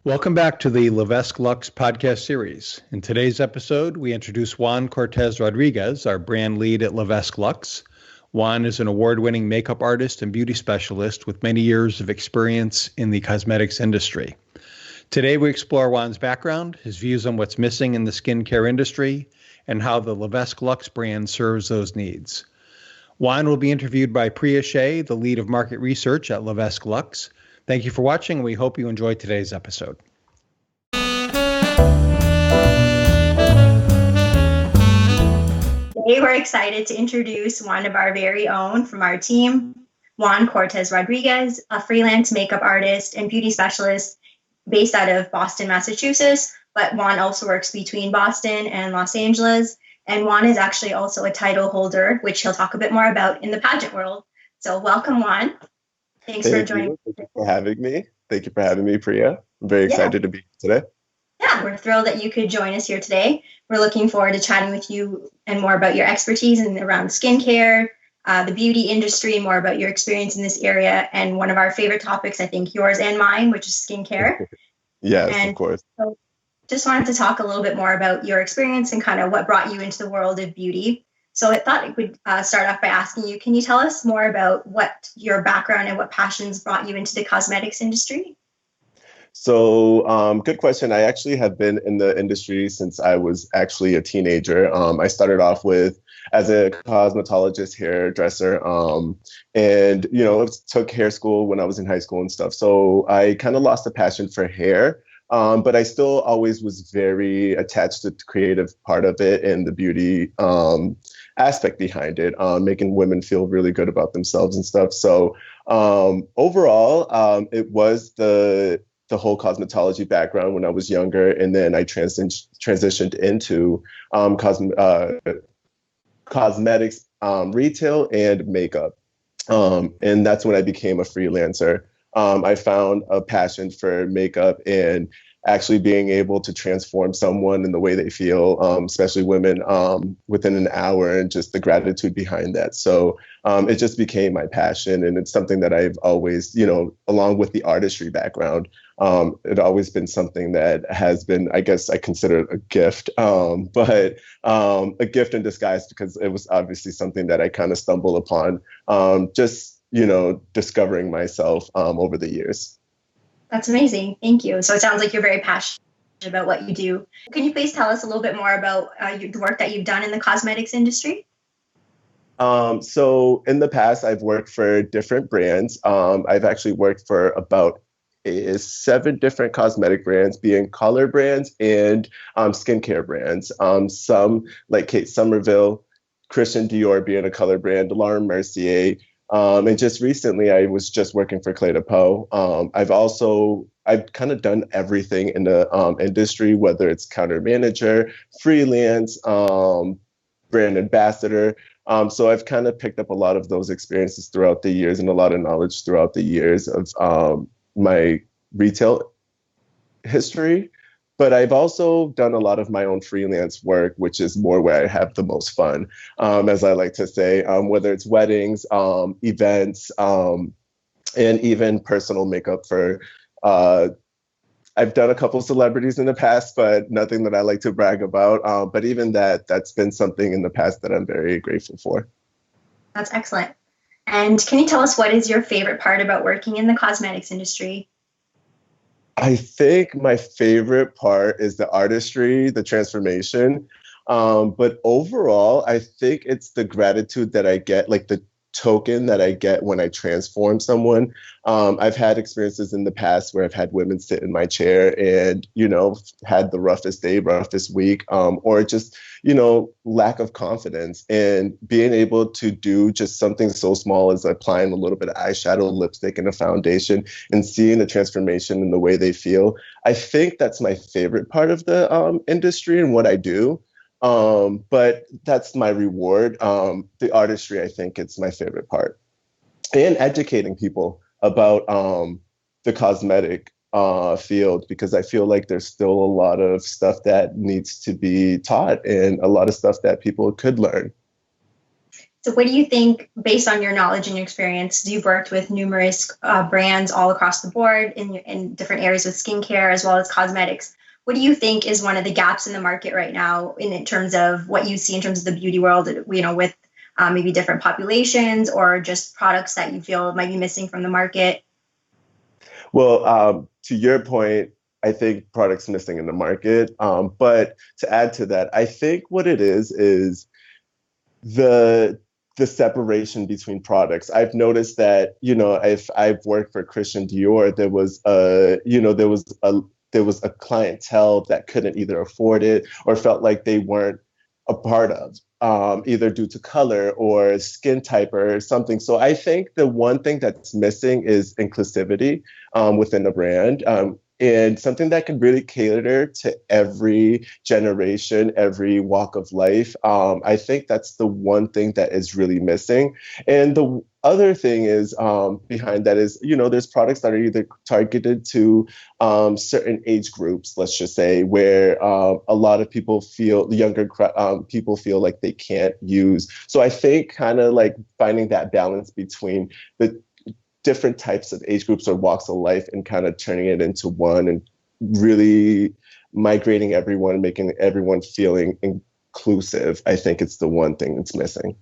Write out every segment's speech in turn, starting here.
Welcome back to the Vesque Luxe podcast series. In today's episode, we introduce Juan Cortes Rodriguez, our brand lead at Vesque Luxe. Juan is an award-winning makeup artist and beauty specialist with many years of experience in the cosmetics industry. Today, we explore Juan's background, his views on what's missing in the skincare industry, and how the Vesque Luxe brand serves those needs. Juan will be interviewed by Priya Shea, the lead of market research at Vesque Luxe. Thank you for watching. We hope you enjoyed today's episode. Today, we're excited to introduce one of our very own from our team, Juan Cortes Rodriguez, a freelance makeup artist and beauty specialist based out of Boston, Massachusetts. But Juan also works between Boston and Los Angeles. And Juan is actually also a title holder, which he'll talk a bit more about in the pageant world. So welcome, Juan. Thanks for joining. Thank you for having me. Thank you for having me, Priya. I'm very excited to be here today. Yeah, we're thrilled that you could join us here today. We're looking forward to chatting with you and more about your expertise in around skincare, the beauty industry, more about your experience in this area, and one of our favorite topics, I think yours and mine, which is skincare. Yes, of course. So just wanted to talk a little bit more about your experience and kind of what brought you into the world of beauty. So I thought I would start off by asking you, can you tell us more about what your background and what passions brought you into the cosmetics industry? So good question. I actually have been in the industry since I was actually a teenager. I started off as a cosmetologist, hairdresser, and, took hair school when I was in high school and stuff. So I kind of lost the passion for hair. But I still always was very attached to the creative part of it and the beauty aspect behind it, making women feel really good about themselves and stuff. So overall, it was the whole cosmetology background when I was younger. And then I transitioned into cosmetics, retail and makeup. And that's when I became a freelancer. I found a passion for makeup and actually being able to transform someone in the way they feel, especially women, within an hour, and just the gratitude behind that. So it just became my passion, and it's something that I've always, along with the artistry background, it always been something that has been, I guess I consider it a gift, but a gift in disguise, because it was obviously something that I kind of stumbled upon, discovering myself over the years. That's amazing. Thank you. So it sounds like you're very passionate about what you do. Can you please tell us a little bit more about the work that you've done in the cosmetics industry? So in the past, I've worked for different brands. I've actually worked for about 7 different cosmetic brands, being color brands and skincare brands. Some like Kate Somerville, Christian Dior being a color brand, Laura Mercier. And just recently, I was just working for Clé de Peau. I've kind of done everything in the industry, whether it's counter manager, freelance, brand ambassador. So I've kind of picked up a lot of those experiences throughout the years, and a lot of knowledge throughout the years of my retail history. But I've also done a lot of my own freelance work, which is more where I have the most fun, as I like to say, whether it's weddings, events, and even personal makeup for, I've done a couple of celebrities in the past, but nothing that I like to brag about. But even that's been something in the past that I'm very grateful for. That's excellent. And can you tell us what is your favorite part about working in the cosmetics industry? I think my favorite part is the artistry, the transformation. But overall, I think it's the gratitude that I get, like the token that I get when I transform someone. I've had experiences in the past where I've had women sit in my chair and, had the roughest day, roughest week, or just, lack of confidence, and being able to do just something so small as applying a little bit of eyeshadow, lipstick, and a foundation, and seeing the transformation in the way they feel. I think that's my favorite part of the industry and what I do. But that's my reward. The artistry, I think it's my favorite part. And educating people about the cosmetic field, because I feel like there's still a lot of stuff that needs to be taught and a lot of stuff that people could learn. So what do you think, based on your knowledge and your experience, you've worked with numerous brands all across the board in different areas with skincare as well as cosmetics. What do you think is one of the gaps in the market right now in terms of what you see in terms of the beauty world, with maybe different populations or just products that you feel might be missing from the market? Well, to your point, I think products missing in the market. But to add to that, I think what it is the separation between products. I've noticed that, if I've worked for Christian Dior, there was a clientele that couldn't either afford it or felt like they weren't a part of, either due to color or skin type or something. So I think the one thing that's missing is inclusivity within the brand. And something that can really cater to every generation, every walk of life. I think that's the one thing that is really missing. And the other thing is behind that is, there's products that are either targeted to certain age groups, let's just say, where a lot of people feel, the younger people feel like they can't use. So I think kind of like finding that balance between the different types of age groups or walks of life and kind of turning it into one and really migrating everyone, making everyone feeling inclusive. I think it's the one thing that's missing.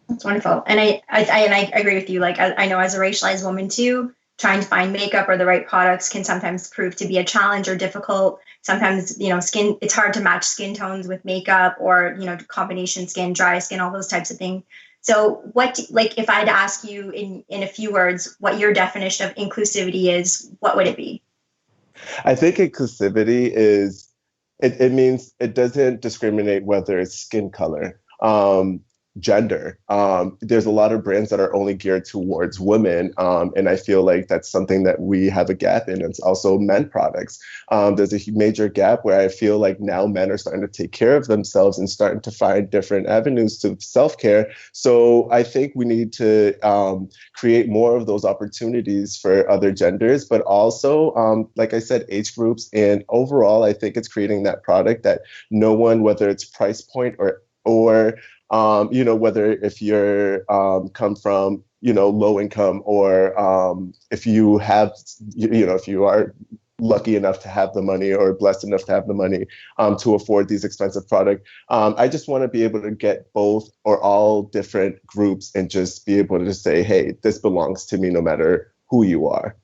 That's wonderful. And I agree with you. Like, I know as a racialized woman too, trying to find makeup or the right products can sometimes prove to be a challenge or difficult. Sometimes, it's hard to match skin tones with makeup or, combination skin, dry skin, all those types of things. So if I had to ask you in a few words what your definition of inclusivity is, what would it be? I think inclusivity is, it means it doesn't discriminate whether it's skin color, gender. There's a lot of brands that are only geared towards women. And I feel like that's something that we have a gap in. It's also men products. There's a major gap where I feel like now men are starting to take care of themselves and starting to find different avenues to self-care. So I think we need to create more of those opportunities for other genders, but also, like I said, age groups. And overall, I think it's creating that product that no one, whether it's price point or whether if you're come from, low income or if you have, if you are lucky enough to have the money or blessed enough to have the money to afford these expensive products. I just want to be able to get both or all different groups and just be able to say, hey, this belongs to me no matter who you are.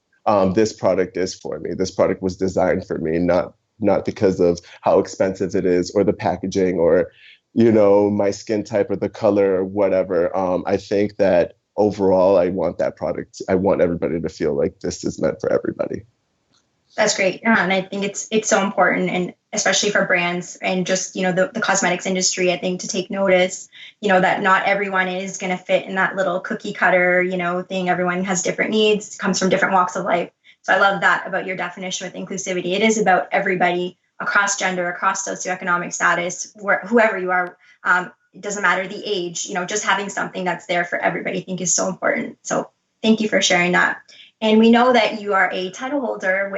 This product is for me. This product was designed for me, not because of how expensive it is or the packaging or my skin type or the color or whatever. I think that overall, I want that product. I want everybody to feel like this is meant for everybody. That's great. Yeah, and I think it's so important, and especially for brands and just, the cosmetics industry, I think, to take notice, that not everyone is going to fit in that little cookie cutter, thing. Everyone has different needs, comes from different walks of life. So I love that about your definition with inclusivity. It is about everybody across gender, across socioeconomic status, whoever you are. It doesn't matter the age, just having something that's there for everybody, I think, is so important. So thank you for sharing that. And we know that you are a title holder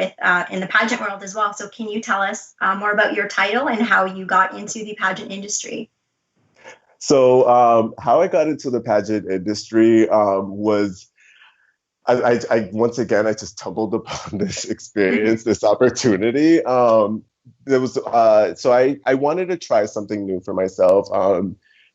in the pageant world as well. So can you tell us more about your title and how you got into the pageant industry? So how I got into the pageant industry was, I once again, I just stumbled upon this experience, this opportunity. There was so I wanted to try something new for myself.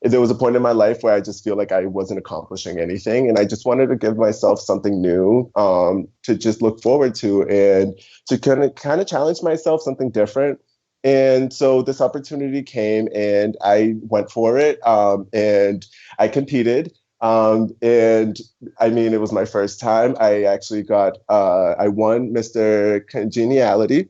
There was a point in my life where I just feel like I wasn't accomplishing anything, and I just wanted to give myself something new to just look forward to and to kind of challenge myself, something different. And so this opportunity came, and I went for it, and I competed. And I mean, it was my first time. I actually I won Mr. Congeniality.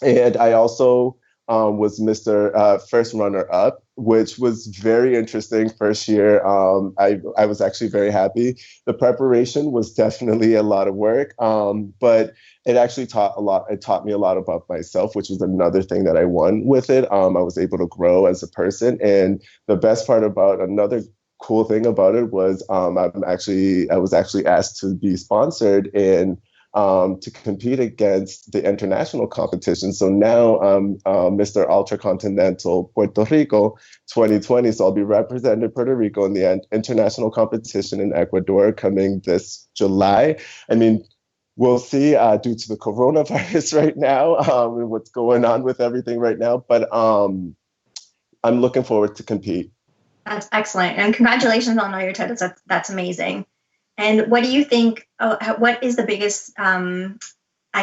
And I also was Mr. First Runner Up, which was very interesting. First year, I was actually very happy. The preparation was definitely a lot of work, but it actually taught a lot. It taught me a lot about myself, which was another thing that I won with it. I was able to grow as a person. And the best part about another cool thing about it was I was actually asked to be sponsored in to compete against the international competition. So now I'm Mr. Ultracontinental Puerto Rico 2020. So I'll be representing Puerto Rico in the international competition in Ecuador coming this July. I mean, we'll see due to the coronavirus right now and what's going on with everything right now. But I'm looking forward to compete. That's excellent. And congratulations on all your titles. That's amazing. And what do you think, what is the biggest, I'd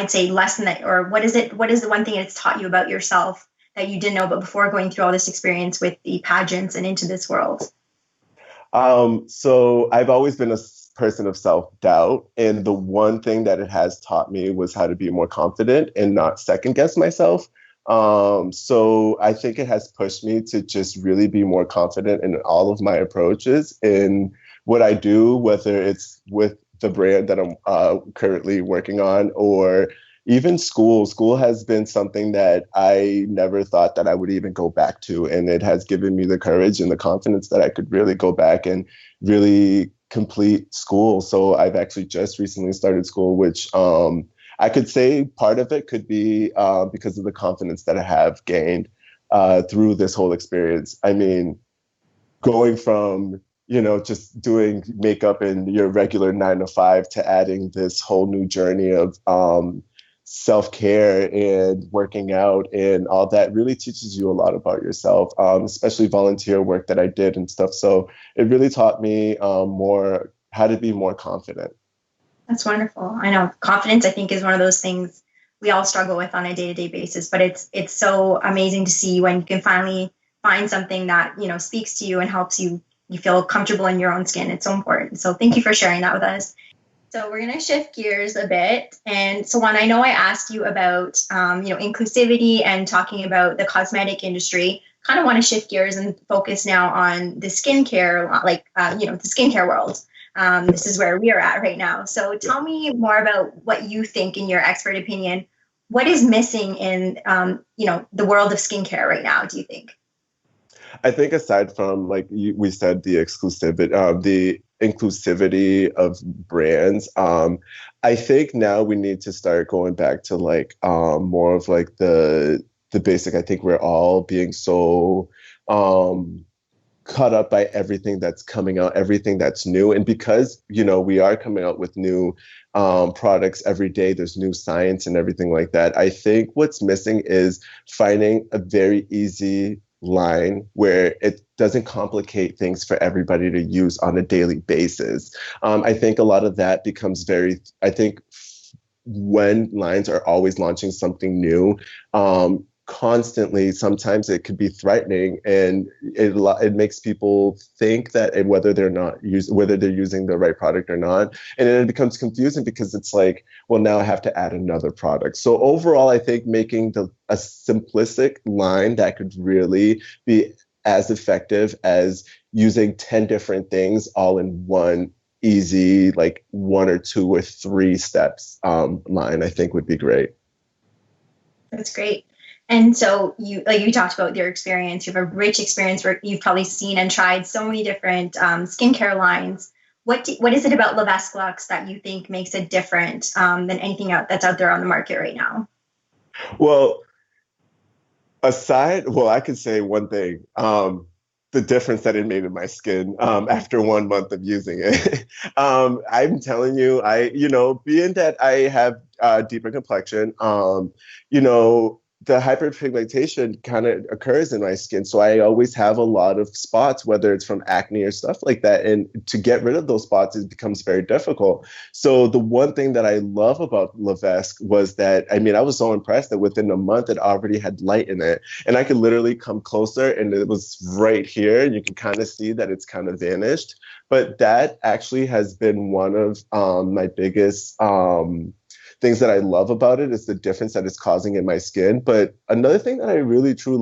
say, lesson that, or what is the one thing it's taught you about yourself that you didn't know about before going through all this experience with the pageants and into this world? So I've always been a person of self-doubt. And the one thing that it has taught me was how to be more confident and not second guess myself. So I think it has pushed me to just really be more confident in all of my approaches in what I do, whether it's with the brand that I'm currently working on or even school. School has been something that I never thought that I would even go back to. And it has given me the courage and the confidence that I could really go back and really complete school. So I've actually just recently started school, which I could say part of it could be because of the confidence that I have gained through this whole experience. I mean, going from, just doing makeup in your regular 9 to 5 to adding this whole new journey of self-care and working out and all that really teaches you a lot about yourself, especially volunteer work that I did and stuff. So it really taught me more how to be more confident. That's wonderful. I know confidence, I think, is one of those things we all struggle with on a day-to-day basis, but it's so amazing to see when you can finally find something that, speaks to you and helps you feel comfortable in your own skin. It's so important. So thank you for sharing that with us. So we're going to shift gears a bit. And so Juan, I know I asked you about, inclusivity and talking about the cosmetic industry. Kind of want to shift gears and focus now on the skincare, the skincare world. This is where we are at right now. So tell me more about what you think, in your expert opinion, what is missing in, the world of skincare right now, do you think? I think aside from, we said, the inclusivity of brands, I think now we need to start going back to more of the basic. I think we're all being so caught up by everything that's coming out, everything that's new. And because, we are coming out with new products every day, there's new science and everything like that. I think what's missing is finding a very easy line where it doesn't complicate things for everybody to use on a daily basis. I think a lot of that becomes when lines are always launching something new, constantly, sometimes it could be threatening, and it makes people think that whether they're using the right product or not, and then it becomes confusing because it's now I have to add another product. So overall, I think making a simplistic line that could really be as effective as using 10 different things all in one easy, 1 or 2 or 3 steps line, I think would be great. That's great. And so you talked about your experience. You have a rich experience where you've probably seen and tried so many different skincare lines. What is it about Vesque Luxe that you think makes it different than anything that's out there on the market right now? Well, I could say one thing. The difference that it made in my skin after 1 month of using it. I'm telling you, being that I have a deeper complexion, the hyperpigmentation kind of occurs in my skin. So I always have a lot of spots, whether it's from acne or stuff like that. And to get rid of those spots, it becomes very difficult. So the one thing that I love about Vesque was that, I was so impressed that within a month it already had light in it. And I could literally come closer and it was right here. And you can kind of see that it's kind of vanished. But that actually has been one of my biggest things that I love about it is the difference that it's causing in my skin. But another thing that I really truly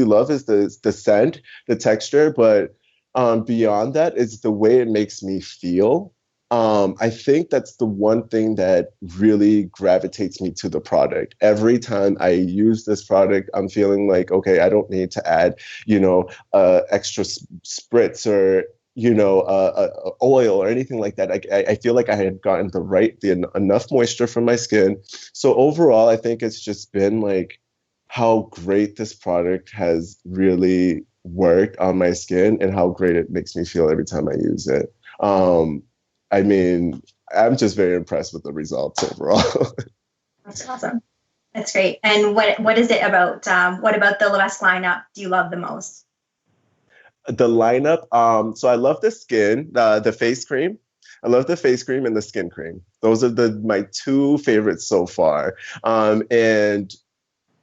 love is the scent, the texture. But beyond that, it's the way it makes me feel. I think that's the one thing that really gravitates me to the product. Every time I use this product, I'm feeling like, okay, I don't need to add, extra spritz or oil or anything like that. I feel like I had gotten enough moisture from my skin. So overall, I think it's just been like how great this product has really worked on my skin and how great it makes me feel every time I use it. I mean, I'm just very impressed with the results overall. That's awesome. That's great. And what is it about, what about the Vesque lineup do you love the most? The lineup, so I love the skin, the face cream. I love the face cream and the skin cream. Those are my two favorites so far. And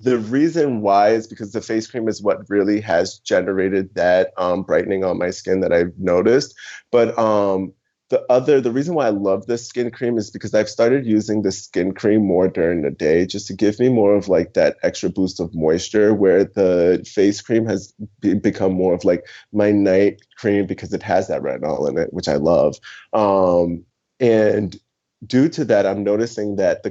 the reason why is because the face cream is what really has generated that brightening on my skin that I've noticed. But the reason why I love this skin cream is because I've started using the skin cream more during the day just to give me more of like that extra boost of moisture, where the face cream has become more of like my night cream because it has that retinol in it, which I love. And due to that, I'm noticing that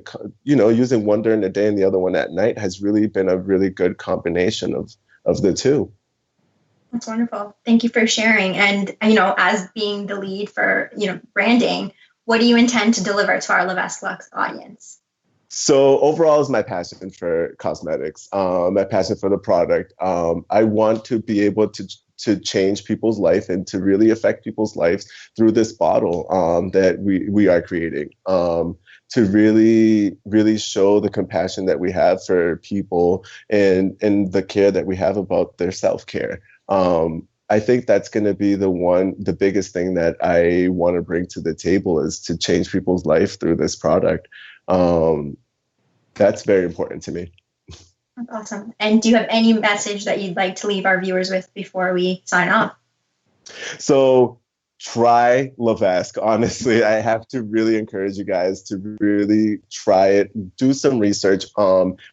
using one during the day and the other one at night has really been a really good combination of the two. That's wonderful. Thank you for sharing. And, as being the lead for, branding, what do you intend to deliver to our Vesque Luxe audience? So overall is my passion for cosmetics, my passion for the product. I want to be able to change people's life and to really affect people's lives through this bottle that we are creating, to really, really show the compassion that we have for people and the care that we have about their self-care. I think that's going to be the biggest thing that I want to bring to the table is to change people's life through this product. That's very important to me. That's awesome. And do you have any message that you'd like to leave our viewers with before we sign off? So try Vesque. Honestly, I have to really encourage you guys to really try it. Do some research.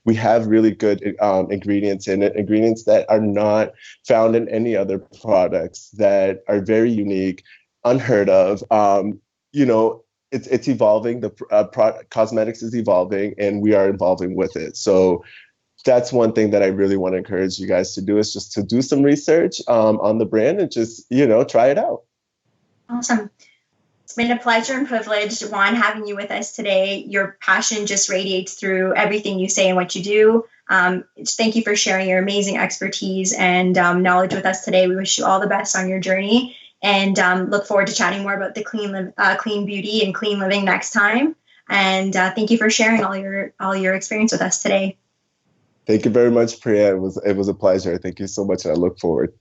We have really good ingredients in it, ingredients that are not found in any other products, that are very unique, unheard of. It's evolving. The cosmetics is evolving, and we are evolving with it. So that's one thing that I really want to encourage you guys to do, is just to do some research on the brand and just, try it out. Awesome. It's been a pleasure and privilege, Juan, having you with us today. Your passion just radiates through everything you say and what you do. Thank you for sharing your amazing expertise and knowledge with us today. We wish you all the best on your journey, and look forward to chatting more about the clean beauty and clean living next time. And thank you for sharing all your experience with us today. Thank you very much, Priya. It was a pleasure. Thank you so much, and I look forward.